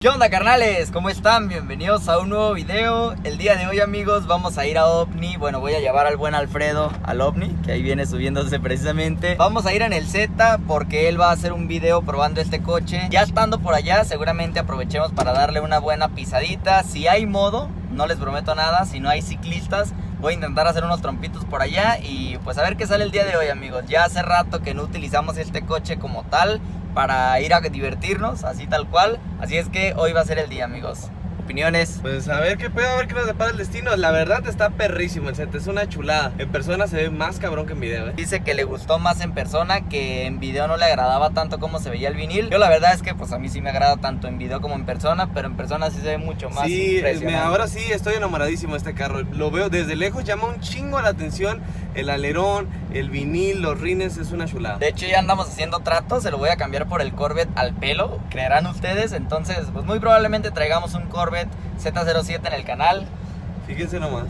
¿Qué onda, carnales? ¿Cómo están? Bienvenidos a un nuevo video. El día de hoy, amigos, vamos a ir a OVNI. Bueno, voy a llevar al buen Alfredo al OVNI, que ahí viene subiéndose precisamente. Vamos a ir en el Z porque él va a hacer un video probando este coche. Ya estando por allá, seguramente aprovechemos para darle una buena pisadita. Si hay modo, no les prometo nada. Si no hay ciclistas, voy a intentar hacer unos trompitos por allá y pues a ver qué sale el día de hoy, amigos. Ya hace rato que no utilizamos este coche como tal para ir a divertirnos, así tal cual. Así es que hoy va a ser el día, amigos. ¿Opiniones? Pues a ver qué pedo, a ver qué nos depara el destino. La verdad está perrísimo el set, es una chulada. En persona se ve más cabrón que en video, Dice que le gustó más en persona, que en video no le agradaba tanto como se veía el vinil. Yo la verdad es que pues a mí sí me agrada tanto en video como en persona, pero en persona sí se ve mucho más impresionante. Ahora sí estoy enamoradísimo de este carro. Lo veo desde lejos, llama un chingo la atención. El alerón, el vinil, los rines, es una chulada. De hecho ya andamos haciendo trato, se lo voy a cambiar por el Corvette al pelo, creerán ustedes. Entonces pues muy probablemente traigamos un Corvette Z07 en el canal. Fíjense nomás.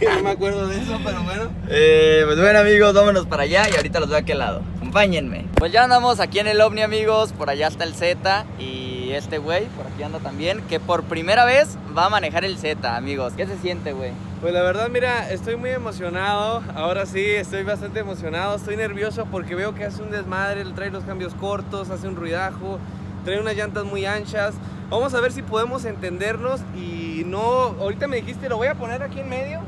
No me acuerdo de eso, pero bueno. Pues bueno, amigos, vámonos para allá y ahorita los veo a aquel lado. Acompáñenme. Pues ya andamos aquí en el OVNI, amigos. Por allá está el Z y este güey, por aquí anda también, que por primera vez va a manejar el Z, amigos. ¿Qué se siente, güey? Pues la verdad, mira, estoy muy emocionado. Ahora sí, estoy bastante emocionado. Estoy nervioso porque veo que hace un desmadre. Trae los cambios cortos, hace un ruidajo, trae unas llantas muy anchas. Vamos a ver si podemos entendernos. Y no, ahorita me dijiste, lo voy a poner aquí en medio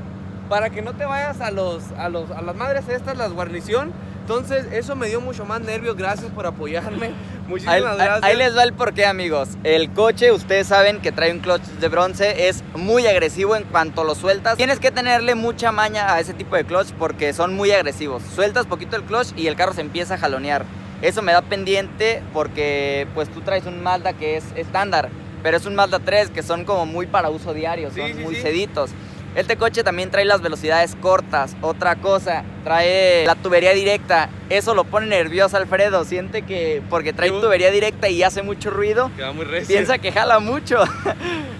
para que no te vayas a las madres estas, las guarnición. Entonces eso me dio mucho más nervios. Gracias por apoyarme. Muchísimas gracias. Ahí les va el porqué, amigos. El coche, ustedes saben que trae un clutch de bronce. Es muy agresivo en cuanto lo sueltas. Tienes que tenerle mucha maña a ese tipo de clutch porque son muy agresivos. Sueltas poquito el clutch y el carro se empieza a jalonear. Eso me da pendiente porque pues tú traes un Mazda que es estándar, pero es un Mazda 3 que son como muy para uso diario, son muy seditos. Este coche también trae las velocidades cortas. Otra cosa, trae la tubería directa. Eso lo pone nervioso Alfredo. Siente que porque trae tubería directa y hace mucho ruido, queda muy recio. Piensa que jala mucho.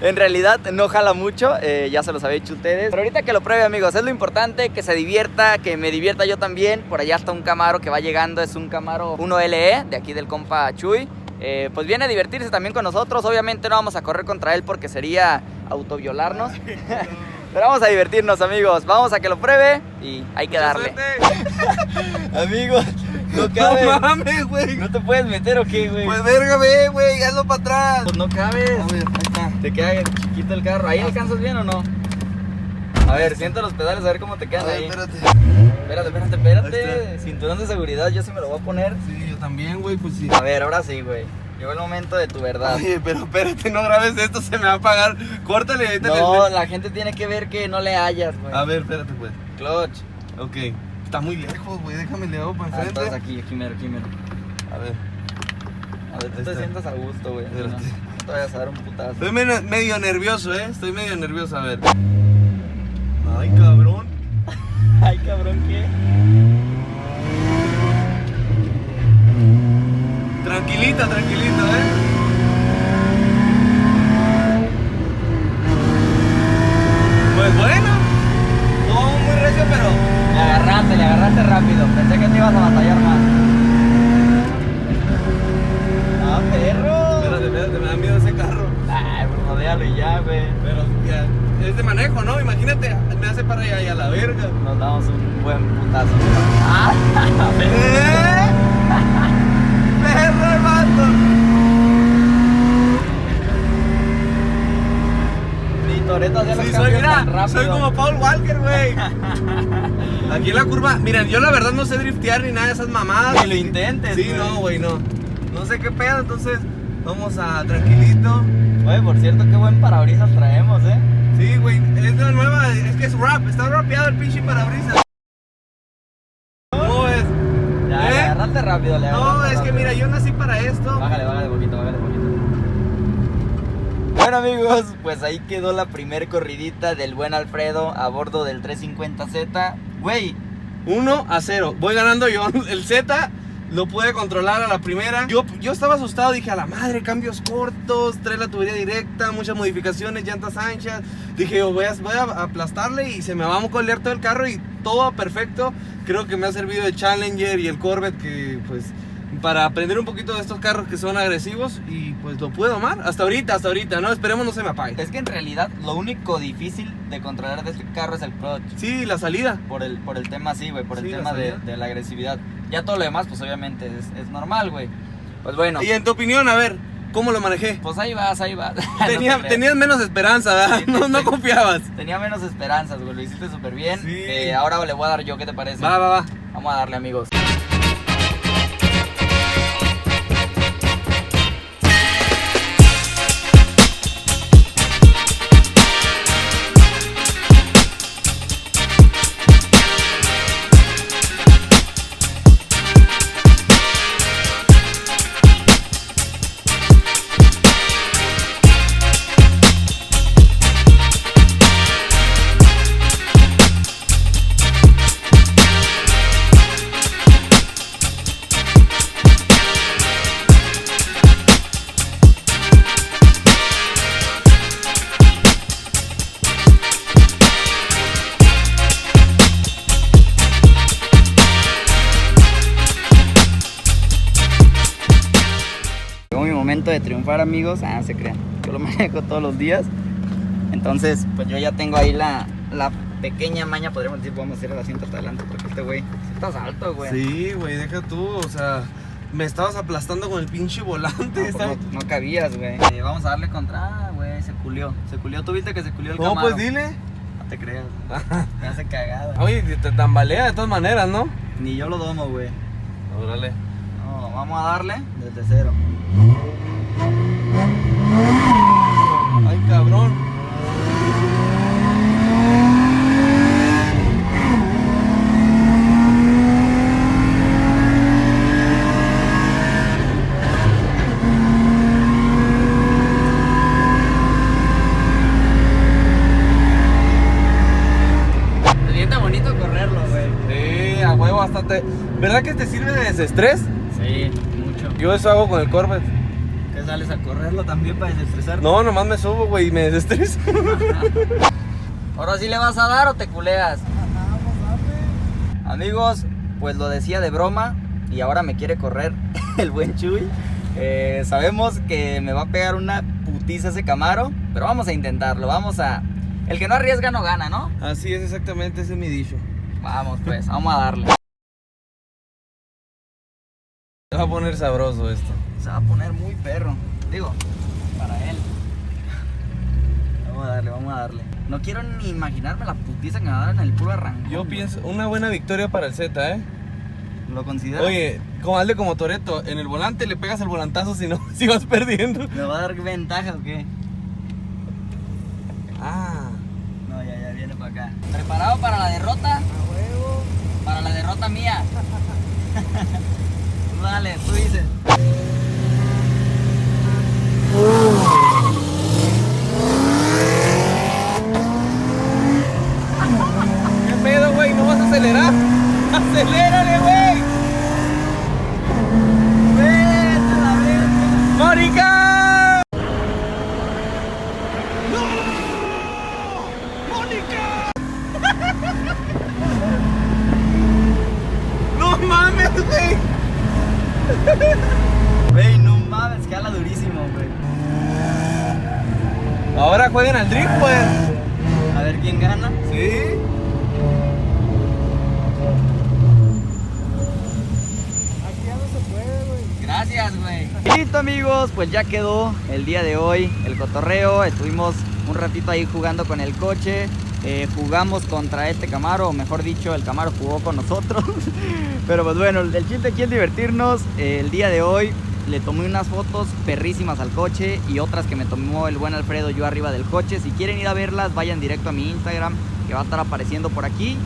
En realidad no jala mucho, ya se los había dicho ustedes. Pero ahorita que lo pruebe, amigos, es lo importante, que se divierta, que me divierta yo también. Por allá está un Camaro que va llegando, es un Camaro 1LE de aquí del compa Chuy. Pues viene a divertirse también con nosotros. Obviamente no vamos a correr contra él porque sería autoviolarnos. Pero vamos a divertirnos, amigos. Vamos a que lo pruebe y hay que darle. Amigos, no cabe. No mames, güey. ¿No te puedes meter o qué, güey? Pues verga, ve, güey, hazlo para atrás. Pues no cabes. A ver, ahí está. Te queda chiquito el carro. ¿Ahí alcanzas bien o no? A ver, sienta los pedales a ver cómo te quedan ahí. Espérate. Espérate. Cinturón de seguridad, yo sí me lo voy a poner. Sí, yo también, güey, pues sí. A ver, ahora sí, güey. Llegó el momento de tu verdad. Oye, pero espérate, no grabes esto, se me va a apagar. Córtale, ahorita. No, la gente tiene que ver que no le hallas, güey. A ver, espérate, pues. Clutch. Ok. Está muy lejos, güey, déjame le hago para enfrente. Entonces aquí mero. A ver. A ver, tú Ahí te está. sientas a gusto, güey. Espérate. No te vayas a dar un putazo. Estoy medio nervioso, estoy medio nervioso, a ver. Ay, cabrón. Ay, cabrón, ¿qué? Tranquilito, Pues bueno, No, muy recio, pero le agarraste rápido. Pensé que te ibas a batallar más. ¡Ah, perro! espérate, me da miedo ese carro. Ay, pues rodéalo y ya, güey. Pero ya, es de manejo, ¿no? Imagínate, me hace para allá y a la verga. Nos damos un buen putazo. ¡Ah! ¡Perro, hermano! Ni Toretto hacía los Sí, cambios tan rápido. soy como Paul Walker, güey. Aquí en la curva, miren, yo la verdad no sé driftear ni nada de esas mamadas. Ni lo intentes, Sí, güey. no, güey, no. No sé qué pedo, entonces vamos a tranquilito. Oye, por cierto, qué buen parabrisas traemos, Sí, güey, es la nueva, es que es rap, está rapeado el pinche parabrisas. ¿Cómo es? Ya, le agarraste rápido, le No, agarraste es que rápido. mira, yo nací para esto. Bájale poquito. Bueno, amigos, pues ahí quedó la primer corridita del buen Alfredo a bordo del 350Z. Güey, 1-0, voy ganando yo. El Z lo pude controlar a la primera. Yo estaba asustado, dije, a la madre, cambios cortos, trae la tubería directa, muchas modificaciones, llantas anchas. Dije, yo voy a aplastarle y se me va a colear todo el carro y todo perfecto. Creo que me ha servido el Challenger y el Corvette, que pues para aprender un poquito de estos carros que son agresivos y pues lo puedo amar. Hasta ahorita, ¿no? Esperemos no se me apague. Es que en realidad lo único difícil de controlar de este carro es el clutch. Sí, la salida. Por el tema así, güey, por el Sí, tema la salida. de la agresividad. Ya todo lo demás, pues obviamente es normal, güey. Pues bueno, Y en tu opinión, a ver, ¿cómo lo manejé? pues ahí vas, ahí vas. No te creas. Tenías menos esperanza, ¿verdad? Sí, No confiabas. Tenía menos esperanzas, güey, lo hiciste súper bien. Sí. Ahora le voy a dar yo, ¿qué te parece? Va. Vamos a darle, amigos. Llegó mi momento de triunfar, amigos. No se crean, yo lo manejo todos los días. Entonces, pues yo ya tengo ahí la pequeña maña, podríamos decir. Vamos a hacer el asiento hasta adelante porque este güey, sí estás alto, güey. Sí, güey, deja tú, o sea, me estabas aplastando con el pinche volante. No, pues no cabías, güey. Vamos a darle contra. Güey, se culió. ¿Tú viste que se culió el No, Camaro? pues dile. No te creas, me hace cagada. Oye, te tambalea de todas maneras, ¿no? Ni yo lo domo, güey. Órale. No, vamos a darle desde cero. Ay, cabrón. Se siente bonito correrlo, güey. Sí, a huevo, bastante. ¿Verdad que te sirve de desestrés? Sí, mucho. Yo eso hago con el Corvette. ¿Qué sales a correrlo también para desestresarte? No, nomás me subo, güey, y me desestreso. ¿Ahora sí le vas a dar o te culeas? Amigos, pues lo decía de broma y ahora me quiere correr el buen Chuy. Sabemos que me va a pegar una putiza ese Camaro, pero vamos a intentarlo, El que no arriesga no gana, ¿no? Así es, exactamente, ese es mi dicho. Vamos pues, vamos a darle. Se va a poner sabroso esto. Se va a poner muy perro, digo, para él. Vamos a darle. No quiero ni imaginarme la putiza que me va a dar en el puro arranque. Yo pienso, una buena victoria para el Z, ¿eh? ¿Lo consideras? Oye, hazle como Toretto, en el volante le pegas el volantazo si no, si vas perdiendo. ¿Me va a dar ventaja o qué? Ah. No, ya viene para acá. ¿Preparado para la derrota? A huevo. Para la derrota mía. Tú dale, tú dices. ¿Qué pedo, güey? ¿No vas a acelerar? ¡Acelérale, güey! ¡Vete a la verga! ¡Mónica! ¡No mames, güey! Güey, no mames, que habla durísimo, güey. Ahora jueguen al drift, pues. A ver quién gana. Sí. Aquí ya no se puede, güey. Gracias, güey. Listo, amigos, pues ya quedó el día de hoy, el cotorreo. Estuvimos un ratito ahí jugando con el coche. Jugamos contra este Camaro, o mejor dicho, el Camaro jugó con nosotros. Pero pues bueno, el chiste aquí es divertirnos. El día de hoy le tomé unas fotos perrísimas al coche y otras que me tomó el buen Alfredo yo arriba del coche. Si quieren ir a verlas, vayan directo a mi Instagram, que va a estar apareciendo por aquí.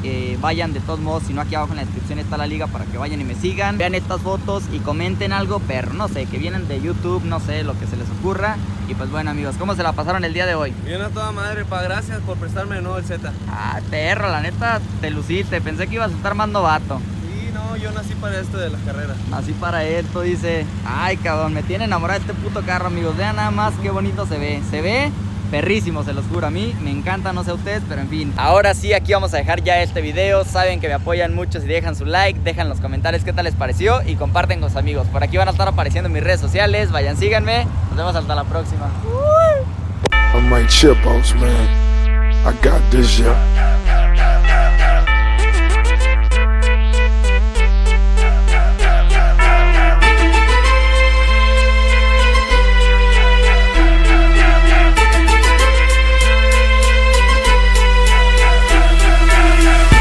Vayan de todos modos, si no, aquí abajo en la descripción está la liga para que vayan y me sigan. Vean estas fotos y comenten algo, pero no sé, que vienen de YouTube, no sé, lo que se les ocurra. Y pues bueno, amigos, ¿cómo se la pasaron el día de hoy? Bien a toda madre, pa, gracias por prestarme de nuevo el Z. Ah, perro, la neta, te luciste. Pensé que ibas a estar más novato. Sí, no, yo nací para esto de las carreras. Así para esto, dice. Ay, cabrón, me tiene enamorado este puto carro, amigos. Vean nada más qué bonito se ve. Se ve perrísimo, se los juro. A mí me encanta, no sé a ustedes, pero en fin. Ahora sí, aquí vamos a dejar ya este video. Saben que me apoyan mucho si dejan su like, dejan en los comentarios qué tal les pareció y comparten con sus amigos. Por aquí van a estar apareciendo mis redes sociales, vayan, síganme. Nos vemos hasta la próxima. I'm like chipos, man. I got this, yeah.